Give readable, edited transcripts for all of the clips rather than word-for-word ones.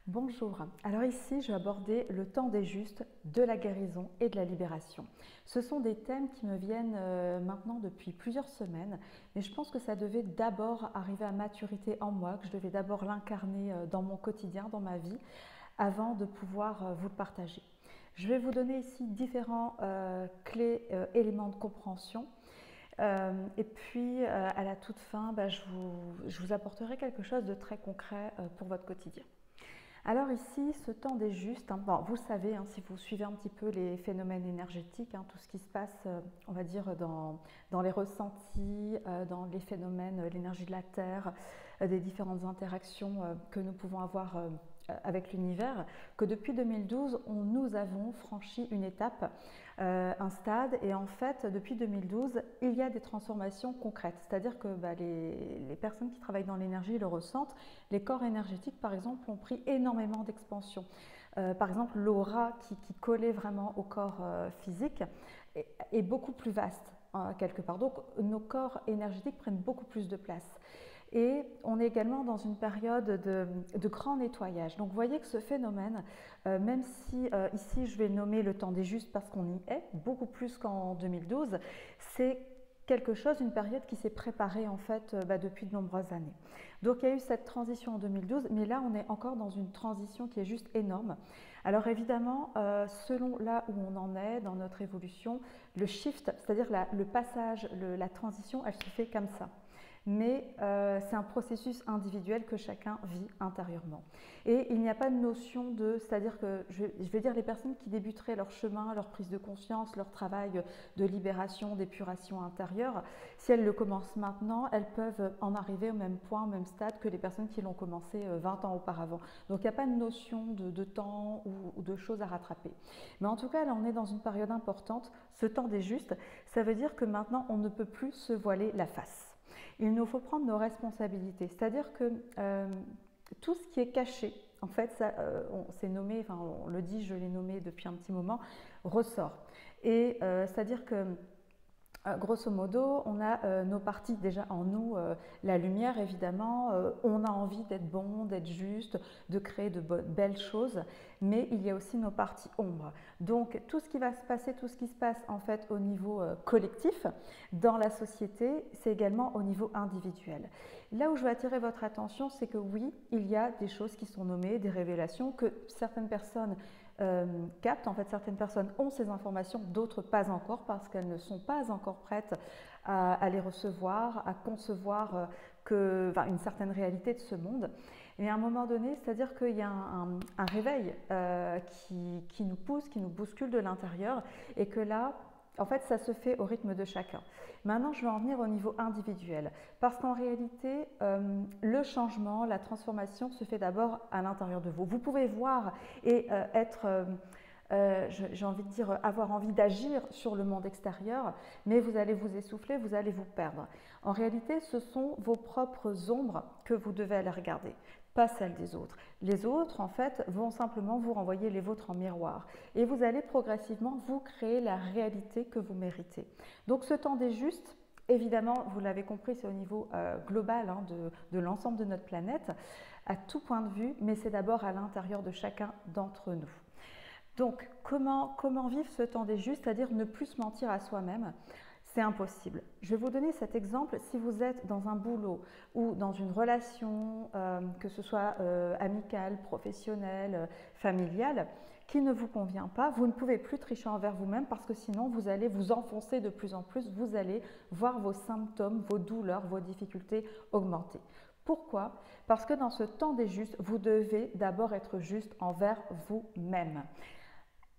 Bonjour, alors ici je vais aborder le temps des justes, de la guérison et de la libération. Ce sont des thèmes qui me viennent maintenant depuis plusieurs semaines, mais je pense que ça devait d'abord arriver à maturité en moi, que je devais d'abord l'incarner dans mon quotidien, dans ma vie, avant de pouvoir vous le partager. Je vais vous donner ici différents clés, éléments de compréhension. Et puis à la toute fin, je vous apporterai quelque chose de très concret pour votre quotidien. Alors ici, ce temps des justes, bon, vous le savez, si vous suivez un petit peu les phénomènes énergétiques, tout ce qui se passe, on va dire, dans les ressentis, dans les phénomènes, l'énergie de la Terre, des différentes interactions que nous pouvons avoir avec l'univers, que depuis 2012, nous avons franchi une étape, un stade, et en fait, depuis 2012, il y a des transformations concrètes, c'est-à-dire que les personnes qui travaillent dans l'énergie le ressentent. Les corps énergétiques, par exemple, ont pris énormément d'expansion. Par exemple, l'aura qui collait vraiment au corps physique est beaucoup plus vaste, quelque part. Donc, nos corps énergétiques prennent beaucoup plus de place. Et on est également dans une période de grand nettoyage. Donc vous voyez que ce phénomène, même si ici je vais nommer le temps des justes parce qu'on y est, beaucoup plus qu'en 2012, c'est quelque chose, une période qui s'est préparée en fait depuis de nombreuses années. Donc il y a eu cette transition en 2012, mais là on est encore dans une transition qui est juste énorme. Alors évidemment, selon là où on en est dans notre évolution, le shift, c'est-à-dire le passage, la transition, elle se fait comme ça. Mais c'est un processus individuel que chacun vit intérieurement. Et il n'y a pas de notion de, c'est-à-dire que je vais dire les personnes qui débuteraient leur chemin, leur prise de conscience, leur travail de libération, d'épuration intérieure, si elles le commencent maintenant, elles peuvent en arriver au même point, au même stade que les personnes qui l'ont commencé 20 ans auparavant. Donc il n'y a pas de notion de temps ou de choses à rattraper. Mais en tout cas, là on est dans une période importante, ce temps des justes, ça veut dire que maintenant on ne peut plus se voiler la face. Il nous faut prendre nos responsabilités, c'est-à-dire que tout ce qui est caché, en fait, on s'est nommé, enfin on le dit, je l'ai nommé depuis un petit moment, ressort. Et c'est-à-dire que grosso modo, on a nos parties déjà en nous, la lumière évidemment, on a envie d'être bon, d'être juste, de créer de belles choses, mais il y a aussi nos parties ombres. Donc tout ce qui va se passer, tout ce qui se passe en fait au niveau collectif dans la société, c'est également au niveau individuel. Là où je veux attirer votre attention, c'est que oui, il y a des choses qui sont nommées, des révélations que certaines personnes captent. En fait, certaines personnes ont ces informations, d'autres pas encore parce qu'elles ne sont pas encore prêtes à les recevoir, à concevoir une certaine réalité de ce monde. Et à un moment donné, c'est-à-dire qu'il y a un réveil qui nous pousse, qui nous bouscule de l'intérieur et que là, en fait, ça se fait au rythme de chacun. Maintenant, je vais en venir au niveau individuel. Parce qu'en réalité, le changement, la transformation se fait d'abord à l'intérieur de vous. Vous pouvez voir et j'ai envie de dire, avoir envie d'agir sur le monde extérieur, mais vous allez vous essouffler, vous allez vous perdre. En réalité, ce sont vos propres ombres que vous devez aller regarder, pas celles des autres. Les autres, en fait, vont simplement vous renvoyer les vôtres en miroir et vous allez progressivement vous créer la réalité que vous méritez. Donc ce temps des justes, évidemment, vous l'avez compris, c'est au niveau global de l'ensemble de notre planète, à tout point de vue, mais c'est d'abord à l'intérieur de chacun d'entre nous. Donc, comment vivre ce temps des justes, c'est-à-dire ne plus se mentir à soi-même? C'est impossible. Je vais vous donner cet exemple. Si vous êtes dans un boulot ou dans une relation, que ce soit amicale, professionnelle, familiale, qui ne vous convient pas, vous ne pouvez plus tricher envers vous-même parce que sinon vous allez vous enfoncer de plus en plus, vous allez voir vos symptômes, vos douleurs, vos difficultés augmenter. Pourquoi? Parce que dans ce temps des justes, vous devez d'abord être juste envers vous-même.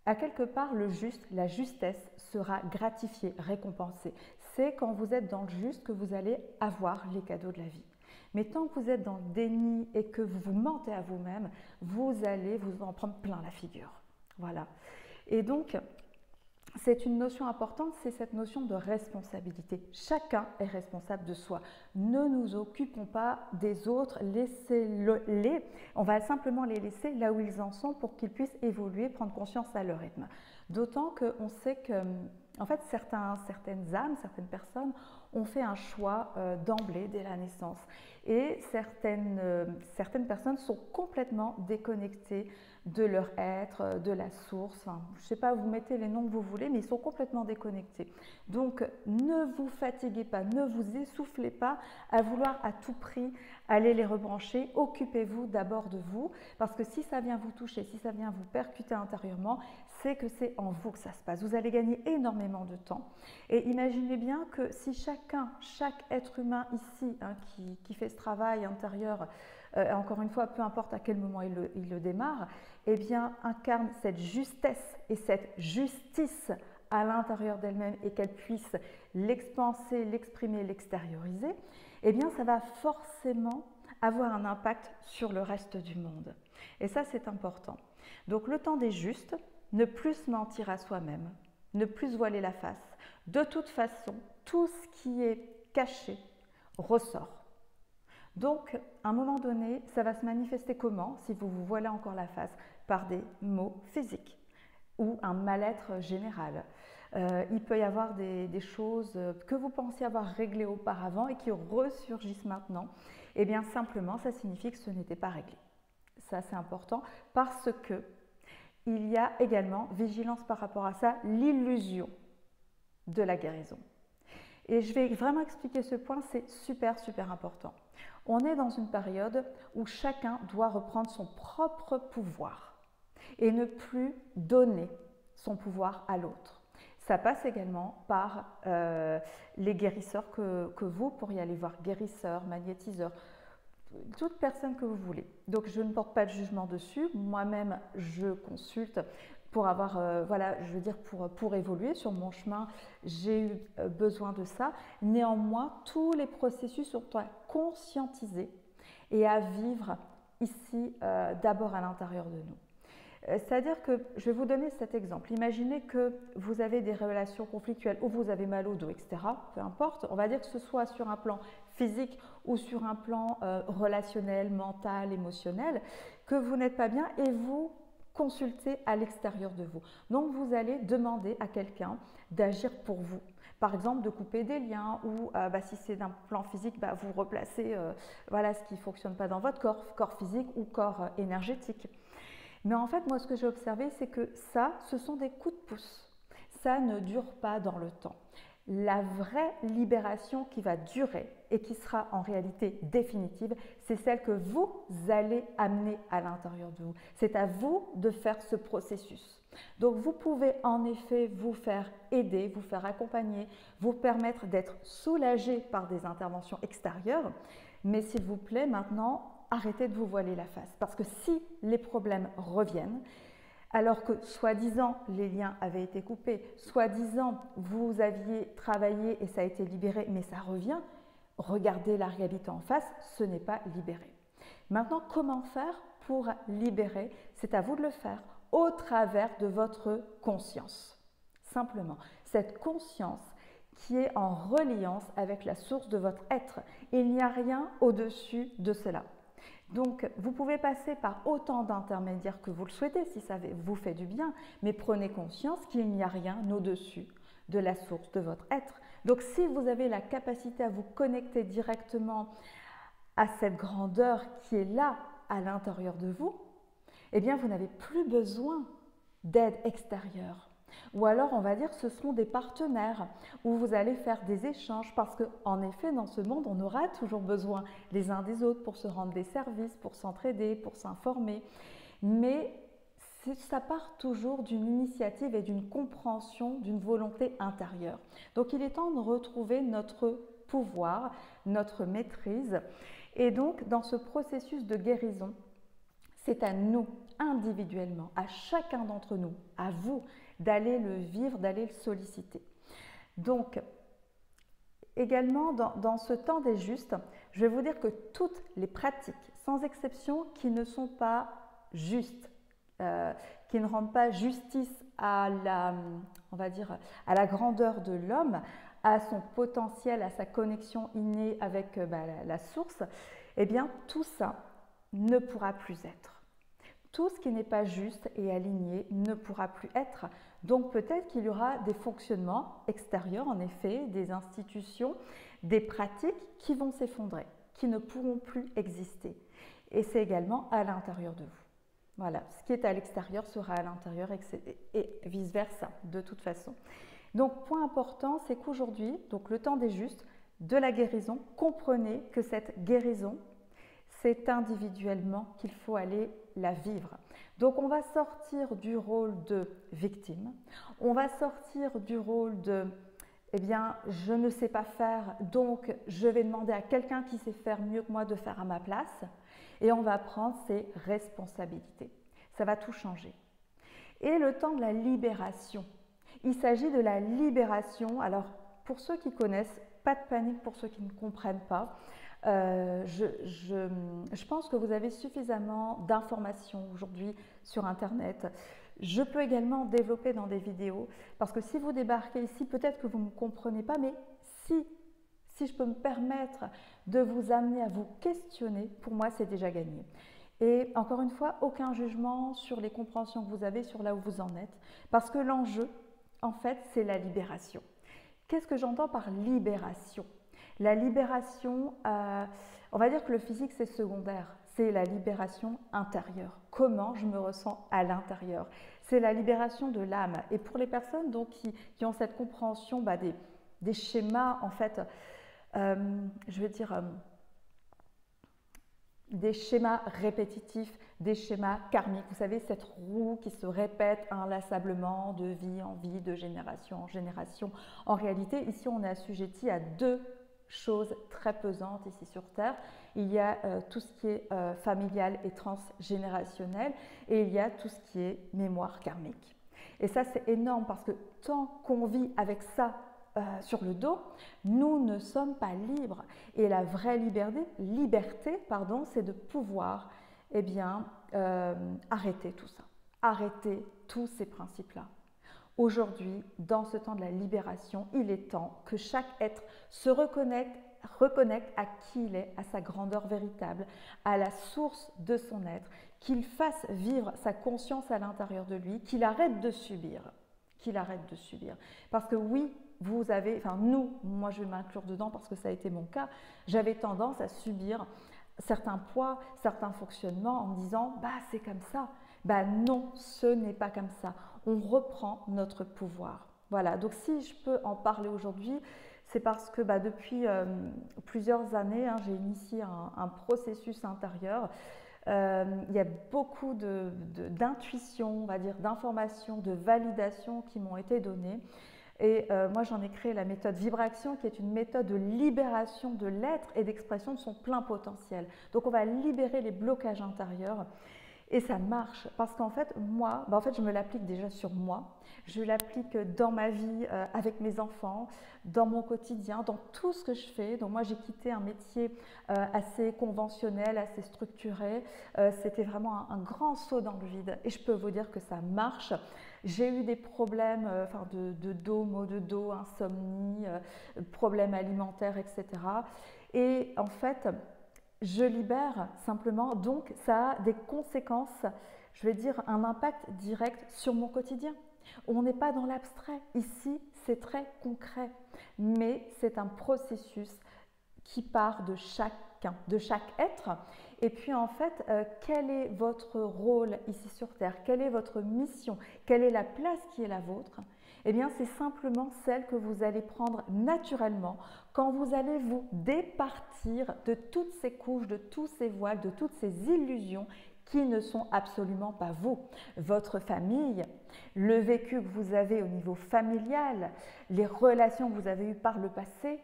À quelque part, le juste, la justesse sera gratifiée, récompensée. C'est quand vous êtes dans le juste que vous allez avoir les cadeaux de la vie. Mais tant que vous êtes dans le déni et que vous vous mentez à vous-même, vous allez vous en prendre plein la figure. Voilà. Et donc, c'est une notion importante, c'est cette notion de responsabilité. Chacun est responsable de soi. Ne nous occupons pas des autres, laissez-les. On va simplement les laisser là où ils en sont pour qu'ils puissent évoluer, prendre conscience à leur rythme. D'autant qu'on sait que, en fait, certaines âmes, certaines personnes on fait un choix d'emblée dès la naissance. Et certaines personnes sont complètement déconnectées de leur être, de la source. Enfin, je ne sais pas, vous mettez les noms que vous voulez, mais ils sont complètement déconnectés. Donc, ne vous fatiguez pas, ne vous essoufflez pas à vouloir à tout prix aller les rebrancher. Occupez-vous d'abord de vous, parce que si ça vient vous toucher, si ça vient vous percuter intérieurement, c'est que c'est en vous que ça se passe. Vous allez gagner énormément de temps. Et imaginez bien que si chaque être humain ici qui fait ce travail intérieur, encore une fois, peu importe à quel moment il le démarre, eh bien, incarne cette justesse et cette justice à l'intérieur d'elle-même et qu'elle puisse l'expanser, l'exprimer, l'extérioriser, eh bien, ça va forcément avoir un impact sur le reste du monde. Et ça, c'est important. Donc, le temps des justes, ne plus se mentir à soi-même, ne plus se voiler la face. De toute façon, tout ce qui est caché ressort. Donc, à un moment donné, ça va se manifester comment, si vous vous voilez encore la face, par des maux physiques ou un mal-être général. Il peut y avoir des choses que vous pensiez avoir réglées auparavant et qui ressurgissent maintenant. Eh bien, simplement, ça signifie que ce n'était pas réglé. Ça, c'est important parce que il y a également, vigilance par rapport à ça, l'illusion de la guérison. Et je vais vraiment expliquer ce point, c'est super, super important. On est dans une période où chacun doit reprendre son propre pouvoir et ne plus donner son pouvoir à l'autre. Ça passe également par les guérisseurs que vous pourriez aller voir, guérisseurs, magnétiseurs, toute personne que vous voulez. Donc je ne porte pas de jugement dessus, moi-même je consulte pour avoir, voilà, je veux dire pour évoluer sur mon chemin, j'ai eu besoin de ça. Néanmoins, tous les processus sont à conscientiser et à vivre ici d'abord à l'intérieur de nous. C'est-à-dire que, je vais vous donner cet exemple. Imaginez que vous avez des relations conflictuelles ou vous avez mal au dos, etc. Peu importe, on va dire que ce soit sur un plan physique ou sur un plan relationnel, mental, émotionnel, que vous n'êtes pas bien et vous consultez à l'extérieur de vous. Donc, vous allez demander à quelqu'un d'agir pour vous. Par exemple, de couper des liens ou si c'est d'un plan physique, vous replacez voilà, ce qui ne fonctionne pas dans votre corps physique ou corps énergétique. Mais en fait, moi, ce que j'ai observé, c'est que ça, ce sont des coups de pouce. Ça ne dure pas dans le temps. La vraie libération qui va durer et qui sera en réalité définitive, c'est celle que vous allez amener à l'intérieur de vous. C'est à vous de faire ce processus. Donc, vous pouvez en effet vous faire aider, vous faire accompagner, vous permettre d'être soulagé par des interventions extérieures. Mais s'il vous plaît, maintenant, arrêtez de vous voiler la face. Parce que si les problèmes reviennent, alors que soi-disant les liens avaient été coupés, soi-disant vous aviez travaillé et ça a été libéré, mais ça revient, regardez la réalité en face, ce n'est pas libéré. Maintenant, comment faire pour libérer? C'est à vous de le faire au travers de votre conscience. Simplement, cette conscience qui est en reliance avec la source de votre être. Il n'y a rien au-dessus de cela. Donc, vous pouvez passer par autant d'intermédiaires que vous le souhaitez si ça vous fait du bien, mais prenez conscience qu'il n'y a rien au-dessus de la source de votre être. Donc, si vous avez la capacité à vous connecter directement à cette grandeur qui est là, à l'intérieur de vous, eh bien, vous n'avez plus besoin d'aide extérieure. Ou alors, on va dire que ce seront des partenaires où vous allez faire des échanges parce qu'en effet, dans ce monde, on aura toujours besoin les uns des autres pour se rendre des services, pour s'entraider, pour s'informer. Mais ça part toujours d'une initiative et d'une compréhension, d'une volonté intérieure. Donc, il est temps de retrouver notre pouvoir, notre maîtrise. Et donc, dans ce processus de guérison, c'est à nous, individuellement, à chacun d'entre nous, à vous, d'aller le vivre, d'aller le solliciter. Donc, également, dans ce temps des justes, je vais vous dire que toutes les pratiques, sans exception, qui ne sont pas justes, qui ne rendent pas justice à on va dire, à la grandeur de l'homme, à son potentiel, à sa connexion innée avec la source, eh bien, tout ça ne pourra plus être. Tout ce qui n'est pas juste et aligné ne pourra plus être. Donc peut-être qu'il y aura des fonctionnements extérieurs, en effet, des institutions, des pratiques qui vont s'effondrer, qui ne pourront plus exister. Et c'est également à l'intérieur de vous. Voilà, ce qui est à l'extérieur sera à l'intérieur et vice-versa, de toute façon. Donc point important, c'est qu'aujourd'hui, donc le temps des justes, de la guérison, comprenez que cette guérison, c'est individuellement qu'il faut aller la vivre. Donc on va sortir du rôle de victime, on va sortir du rôle de eh bien je ne sais pas faire, donc je vais demander à quelqu'un qui sait faire mieux que moi de faire à ma place, et on va prendre ses responsabilités. Ça va tout changer. Et le temps de la libération, il s'agit de la libération. Alors pour ceux qui connaissent, pas de panique pour ceux qui ne comprennent pas. Je pense que vous avez suffisamment d'informations aujourd'hui sur Internet. Je peux également développer dans des vidéos, parce que si vous débarquez ici, peut-être que vous ne me comprenez pas, mais si je peux me permettre de vous amener à vous questionner, pour moi c'est déjà gagné. Et encore une fois, aucun jugement sur les compréhensions que vous avez, sur là où vous en êtes, parce que l'enjeu, en fait, c'est la libération. Qu'est-ce que j'entends par libération ? La libération, on va dire que le physique c'est secondaire, c'est la libération intérieure. Comment je me ressens à l'intérieur? C'est la libération de l'âme. Et pour les personnes donc, qui ont cette compréhension des schémas, en fait, je vais dire des schémas répétitifs, des schémas karmiques. Vous savez, cette roue qui se répète inlassablement de vie en vie, de génération en génération. En réalité, ici, on est assujetti à deux choses très pesantes ici sur Terre. Il y a tout ce qui est familial et transgénérationnel, et il y a tout ce qui est mémoire karmique. Et ça, c'est énorme parce que tant qu'on vit avec ça sur le dos, nous ne sommes pas libres. Et la vraie liberté, c'est de pouvoir arrêter tout ça, arrêter tous ces principes-là. Aujourd'hui, dans ce temps de la libération, il est temps que chaque être se reconnecte à qui il est, à sa grandeur véritable, à la source de son être, qu'il fasse vivre sa conscience à l'intérieur de lui, qu'il arrête de subir, Parce que oui, vous avez, moi je vais m'inclure dedans parce que ça a été mon cas, j'avais tendance à subir certains poids, certains fonctionnements en me disant « c'est comme ça ». Non, ce n'est pas comme ça. On reprend notre pouvoir. Voilà, donc si je peux en parler aujourd'hui, c'est parce que depuis plusieurs années, j'ai initié un processus intérieur. Il y a beaucoup d'intuition, on va dire, d'informations, de validations qui m'ont été données. Et moi, j'en ai créé la méthode Vibraction, qui est une méthode de libération de l'être et d'expression de son plein potentiel. Donc, on va libérer les blocages intérieurs. Et ça marche parce qu'en fait, moi, je me l'applique déjà sur moi. Je l'applique dans ma vie avec mes enfants, dans mon quotidien, dans tout ce que je fais. Donc moi, j'ai quitté un métier assez conventionnel, assez structuré. C'était vraiment un grand saut dans le vide. Et je peux vous dire que ça marche. J'ai eu des problèmes de dos, maux de dos, insomnie, problèmes alimentaires, etc. Et en fait, je libère simplement, donc ça a des conséquences, je vais dire un impact direct sur mon quotidien. On n'est pas dans l'abstrait, ici c'est très concret, mais c'est un processus qui part de chacun, de chaque être. Et puis en fait, quel est votre rôle ici sur Terre? Quelle est votre mission? Quelle est la place qui est la vôtre? Eh bien, c'est simplement celle que vous allez prendre naturellement quand vous allez vous départir de toutes ces couches, de tous ces voiles, de toutes ces illusions qui ne sont absolument pas vous. Votre famille, le vécu que vous avez au niveau familial, les relations que vous avez eues par le passé,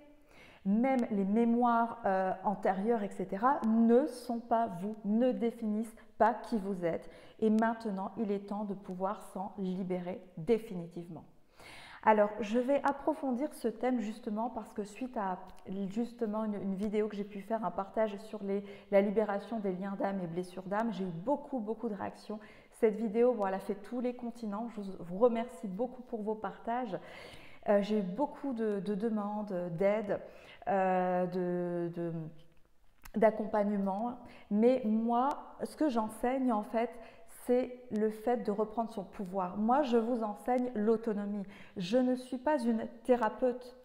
même les mémoires antérieures, etc., ne sont pas vous, ne définissent pas qui vous êtes. Et maintenant, il est temps de pouvoir s'en libérer définitivement. Alors, je vais approfondir ce thème justement parce que suite à justement une vidéo que j'ai pu faire, un partage sur la libération des liens d'âme et blessures d'âme, j'ai eu beaucoup de réactions. Cette vidéo, elle a fait tous les continents. Je vous remercie beaucoup pour vos partages. J'ai eu beaucoup de demandes, d'aide, d'accompagnement. Mais moi, ce que j'enseigne en fait, c'est le fait de reprendre son pouvoir. Moi, je vous enseigne l'autonomie. Je ne suis pas une thérapeute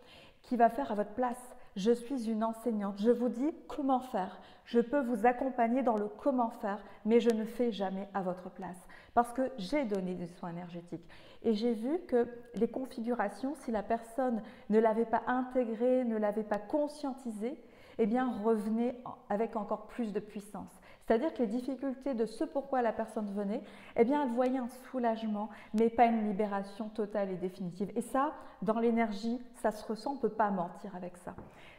qui va faire à votre place. Je suis une enseignante. Je vous dis comment faire. Je peux vous accompagner dans le comment faire, mais je ne fais jamais à votre place parce que j'ai donné des soins énergétiques. Et j'ai vu que les configurations, si la personne ne l'avait pas intégrée, ne l'avait pas conscientisée, eh bien, revenaient avec encore plus de puissance. C'est-à-dire que les difficultés de ce pourquoi la personne venait, eh bien, elle voyait un soulagement, mais pas une libération totale et définitive. Et ça, dans l'énergie, ça se ressent, on ne peut pas mentir avec ça.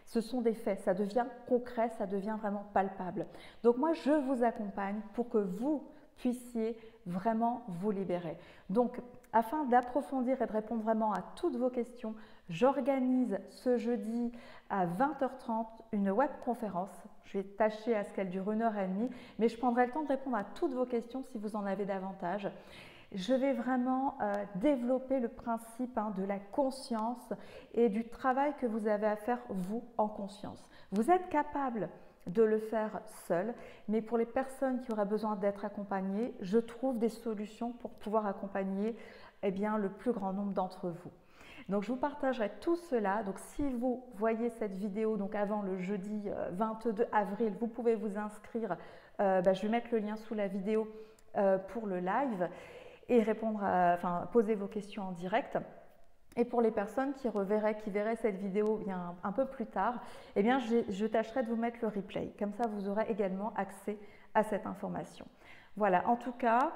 Ce sont des faits, ça devient concret, ça devient vraiment palpable. Donc moi, je vous accompagne pour que vous puissiez vraiment vous libérer. Donc, afin d'approfondir et de répondre vraiment à toutes vos questions, j'organise ce jeudi à 20h30 une webconférence. Je vais tâcher à ce qu'elle dure 1h30, mais je prendrai le temps de répondre à toutes vos questions si vous en avez davantage. Je vais vraiment développer le principe de la conscience et du travail que vous avez à faire vous en conscience. Vous êtes capable de le faire seul, mais pour les personnes qui auraient besoin d'être accompagnées, je trouve des solutions pour pouvoir accompagner le plus grand nombre d'entre vous. Donc je vous partagerai tout cela. Donc si vous voyez cette vidéo donc avant le jeudi 22 avril, vous pouvez vous inscrire. Je vais mettre le lien sous la vidéo pour le live et poser vos questions en direct. Et pour les personnes qui verraient cette vidéo bien un peu plus tard, eh bien je tâcherai de vous mettre le replay. Comme ça, vous aurez également accès à cette information. Voilà, en tout cas,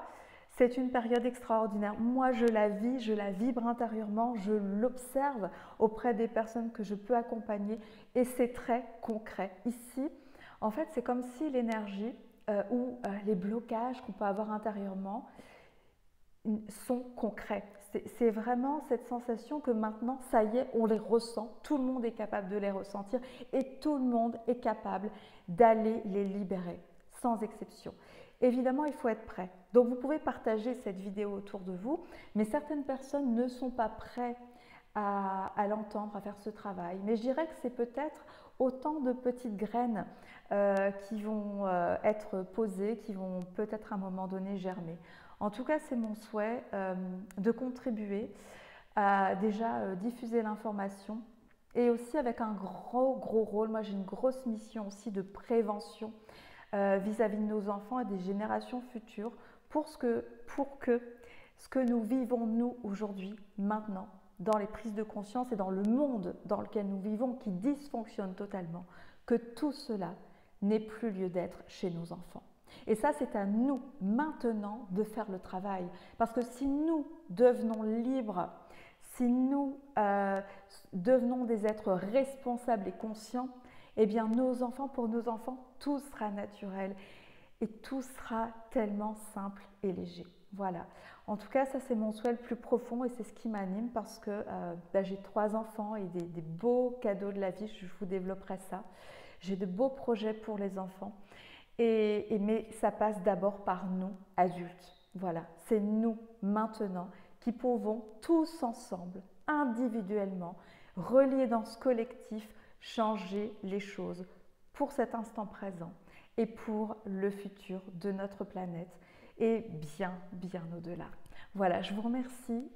c'est une période extraordinaire. Moi, je la vis, je la vibre intérieurement, je l'observe auprès des personnes que je peux accompagner et c'est très concret. Ici, en fait, c'est comme si l'énergie ou les blocages qu'on peut avoir intérieurement sont concrets. C'est vraiment cette sensation que maintenant, ça y est, on les ressent. Tout le monde est capable de les ressentir et tout le monde est capable d'aller les libérer, sans exception. Évidemment, il faut être prêt. Donc, vous pouvez partager cette vidéo autour de vous, mais certaines personnes ne sont pas prêtes à l'entendre, à faire ce travail. Mais je dirais que c'est peut-être autant de petites graines qui vont être posées, qui vont peut-être à un moment donné germer. En tout cas, c'est mon souhait de contribuer à déjà diffuser l'information et aussi avec un gros rôle. Moi, j'ai une grosse mission aussi de prévention vis-à-vis de nos enfants et des générations futures pour que ce que nous vivons nous aujourd'hui, maintenant, dans les prises de conscience et dans le monde dans lequel nous vivons qui dysfonctionne totalement, que tout cela n'ait plus lieu d'être chez nos enfants. Et ça, c'est à nous maintenant de faire le travail. Parce que si nous devenons libres, si nous devenons des êtres responsables et conscients, eh bien pour nos enfants, tout sera naturel et tout sera tellement simple et léger. Voilà. En tout cas, ça c'est mon souhait le plus profond et c'est ce qui m'anime parce que j'ai 3 enfants et des beaux cadeaux de la vie, je vous développerai ça. J'ai de beaux projets pour les enfants. Mais ça passe d'abord par nous, adultes. Voilà, c'est nous, maintenant, qui pouvons tous ensemble, individuellement, reliés dans ce collectif, changer les choses pour cet instant présent et pour le futur de notre planète et bien au-delà. Voilà, je vous remercie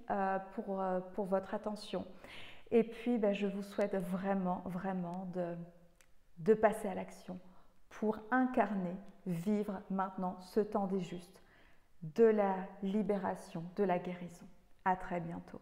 pour votre attention. Et puis, je vous souhaite vraiment de passer à l'action pour incarner, vivre maintenant ce temps des justes, de la libération, de la guérison. À très bientôt.